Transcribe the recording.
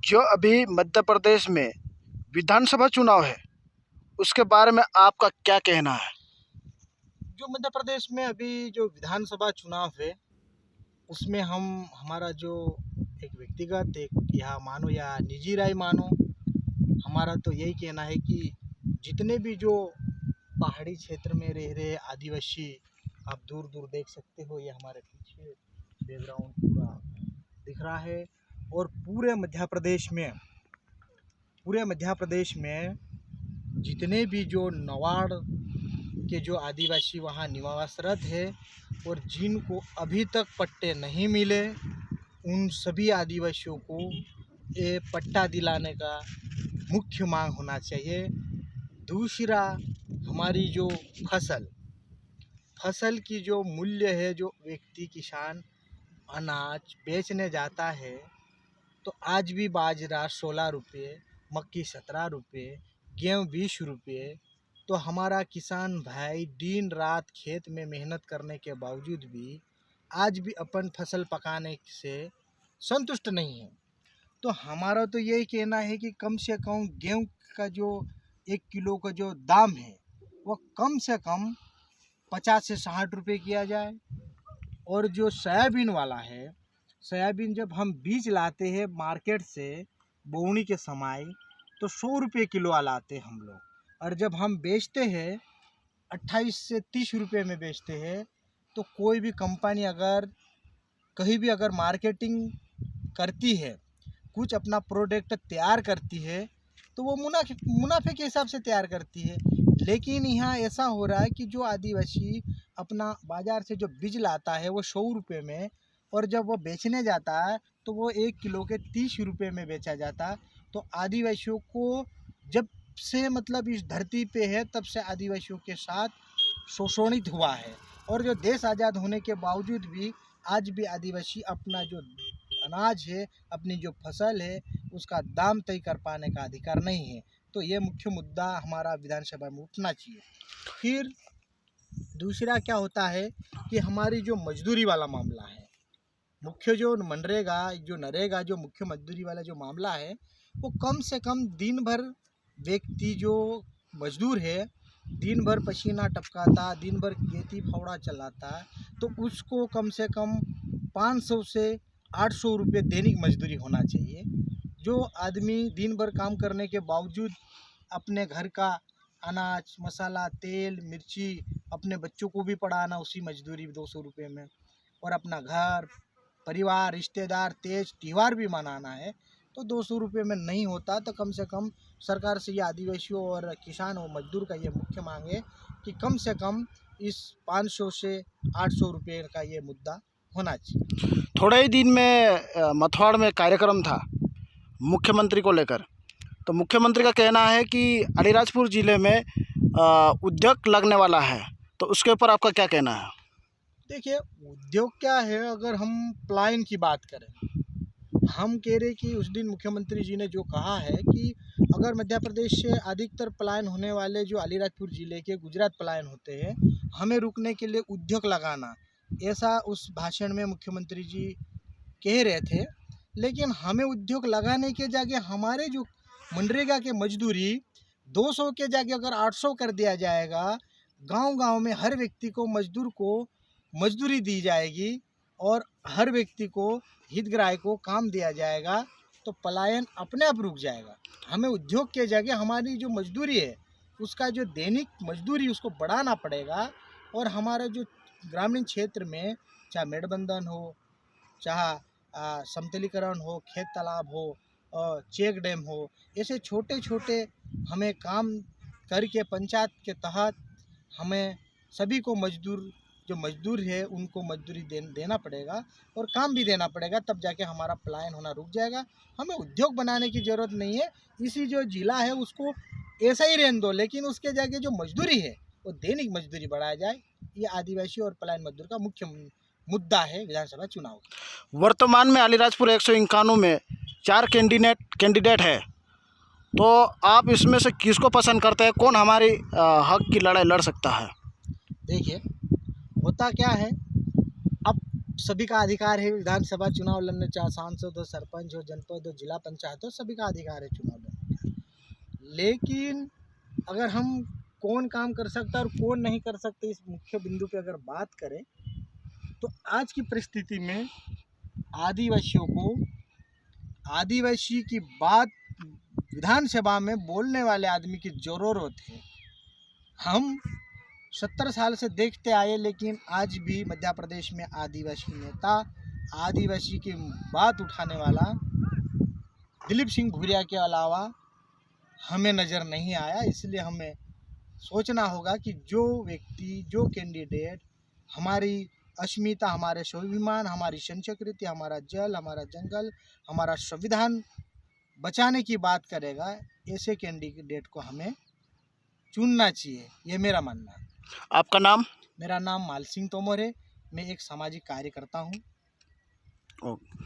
जो अभी मध्य प्रदेश में विधानसभा चुनाव है, उसके बारे में आपका क्या कहना है? जो मध्य प्रदेश में अभी जो विधानसभा चुनाव है, उसमें हमारा जो एक व्यक्तिगत एक या मानो या निजी राय मानो, हमारा तो यही कहना है कि जितने भी जो पहाड़ी क्षेत्र में रह रहे आदिवासी, आप दूर दूर देख सकते हो, ये हमारे पीछे बैकग्राउंड पूरा दिख रहा है। और पूरे मध्य प्रदेश में जितने भी जो नवाड़ के जो आदिवासी वहाँ निवासरत है और जिनको अभी तक पट्टे नहीं मिले, उन सभी आदिवासियों को ये पट्टा दिलाने का मुख्य मांग होना चाहिए। दूसरा, हमारी जो फसल की जो मूल्य है, जो व्यक्ति किसान अनाज बेचने जाता है, तो आज भी बाजरा 16 रुपये, मक्की 17 रुपये, गेहूँ 20 रुपये। तो हमारा किसान भाई दिन रात खेत में मेहनत करने के बावजूद भी आज भी अपन फसल पकाने से संतुष्ट नहीं है। तो हमारा तो यही कहना है कि कम से कम गेहूँ का जो 1 किलो का जो दाम है, वो कम से कम 50 से 60 रुपये किया जाए। और जो सोयाबीन वाला है, सोयाबीन जब हम बीज लाते हैं मार्केट से बोवनी के समय, तो 100 रुपये किलो लाते हैं हम लोग, और जब हम बेचते हैं 28 से 30 रुपये में बेचते हैं। तो कोई भी कंपनी अगर कहीं भी अगर मार्केटिंग करती है, कुछ अपना प्रोडक्ट तैयार करती है, तो वो मुनाफे के हिसाब से तैयार करती है। लेकिन यहाँ ऐसा हो रहा है कि जो आदिवासी अपना बाज़ार से जो बीज लाता है वो 100 रुपये में, और जब वो बेचने जाता है तो वो 1 किलो के 30 रुपये में बेचा जाता है। तो आदिवासियों को जब से मतलब इस धरती पे है, तब से आदिवासियों के साथ शोषित हुआ है। और जो देश आज़ाद होने के बावजूद भी आज भी आदिवासी अपना जो अनाज है, अपनी जो फसल है, उसका दाम तय कर पाने का अधिकार नहीं है। तो ये मुख्य मुद्दा हमारा विधानसभा में उठना चाहिए। फिर दूसरा क्या होता है कि हमारी जो मजदूरी वाला मामला है, मुख्य जो नरेगा जो मुख्य मजदूरी वाला जो मामला है, वो कम से कम दिन भर व्यक्ति जो मजदूर है, दिन भर पसीना टपकाता, दिन भर खेती फावड़ा चलाता, तो उसको कम से कम 500 से 800 रुपये दैनिक मजदूरी होना चाहिए। जो आदमी दिन भर काम करने के बावजूद अपने घर का अनाज, मसाला, तेल, मिर्ची, अपने बच्चों को भी पढ़ाना उसी मजदूरी 200 रुपये में, और अपना घर परिवार रिश्तेदार तेज त्यौहार भी मनाना है, तो 200 रुपये में नहीं होता। तो कम से कम सरकार से ये आदिवासियों और किसान और मजदूर का ये मुख्य मांग है कि कम से कम इस 500 से 800 रुपये का ये मुद्दा होना चाहिए। थोड़े ही दिन में मथुराड़ में कार्यक्रम था मुख्यमंत्री को लेकर, तो मुख्यमंत्री का कहना है कि अलीराजपुर ज़िले में उद्योग लगने वाला है, तो उसके ऊपर आपका क्या कहना है? देखिए, उद्योग क्या है, अगर हम पलायन की बात करें, हम कह रहे कि उस दिन मुख्यमंत्री जी ने जो कहा है कि अगर मध्य प्रदेश से अधिकतर पलायन होने वाले जो अलीराजपुर ज़िले के गुजरात पलायन होते हैं, हमें रुकने के लिए उद्योग लगाना, ऐसा उस भाषण में मुख्यमंत्री जी कह रहे थे। लेकिन हमें उद्योग लगाने के जगह हमारे जो मनरेगा के मजदूरी 200 के जगह अगर 800 कर दिया जाएगा, गांव-गांव में हर व्यक्ति को मजदूर को मजदूरी दी जाएगी और हर व्यक्ति को हितग्राही को काम दिया जाएगा, तो पलायन अपने आप रुक जाएगा। हमें उद्योग के जगह हमारी जो मजदूरी है, उसका जो दैनिक मजदूरी उसको बढ़ाना पड़ेगा। और हमारा जो ग्रामीण क्षेत्र में चाहे मेड़बंधन हो, चाहे समतलीकरण हो, खेत तालाब हो, चेक डैम हो, ऐसे छोटे छोटे हमें काम करके पंचायत के तहत हमें सभी को जो मजदूर है उनको मजदूरी देना पड़ेगा और काम भी देना पड़ेगा, तब जाके हमारा पलायन होना रुक जाएगा। हमें उद्योग बनाने की ज़रूरत नहीं है, इसी जो जिला है उसको ऐसा ही रहने दो, लेकिन उसके जाके जो मजदूरी है वो दैनिक मजदूरी बढ़ाया जाए। ये आदिवासी और पलायन मजदूर का मुख्य मुद्दा है विधानसभा चुनाव। वर्तमान में अलीराजपुर 151 में 4 कैंडिडेट है, तो आप इसमें से किसको पसंद करते हैं? कौन हमारी हक की लड़ाई लड़ सकता है? देखिए, होता क्या है, अब सभी का अधिकार है विधानसभा चुनाव लड़ने, चाहे सांसद हो, सरपंच हो, जनपद हो, जिला पंचायत हो, सभी का अधिकार है चुनाव लड़ने का। लेकिन अगर हम कौन काम कर सकता है और कौन नहीं कर सकते, इस मुख्य बिंदु पे अगर बात करें तो आज की परिस्थिति में आदिवासियों को, आदिवासी की बात विधानसभा में बोलने वाले आदमी की ज़रूरत है। हम 70 साल से देखते आए, लेकिन आज भी मध्य प्रदेश में आदिवासी नेता, आदिवासी की बात उठाने वाला दिलीप सिंह भूरिया के अलावा हमें नज़र नहीं आया। इसलिए हमें सोचना होगा कि जो व्यक्ति, जो कैंडिडेट हमारी अस्मिता, हमारे स्वाभिमान, हमारी संस्कृति, हमारा जल, हमारा जंगल, हमारा संविधान बचाने की बात करेगा, ऐसे कैंडिडेट को हमें चुनना चाहिए। ये मेरा मानना है। आपका नाम? मेरा नाम माल सिंह तोमर है। मैं एक सामाजिक कार्यकर्ता हूँ। ओके।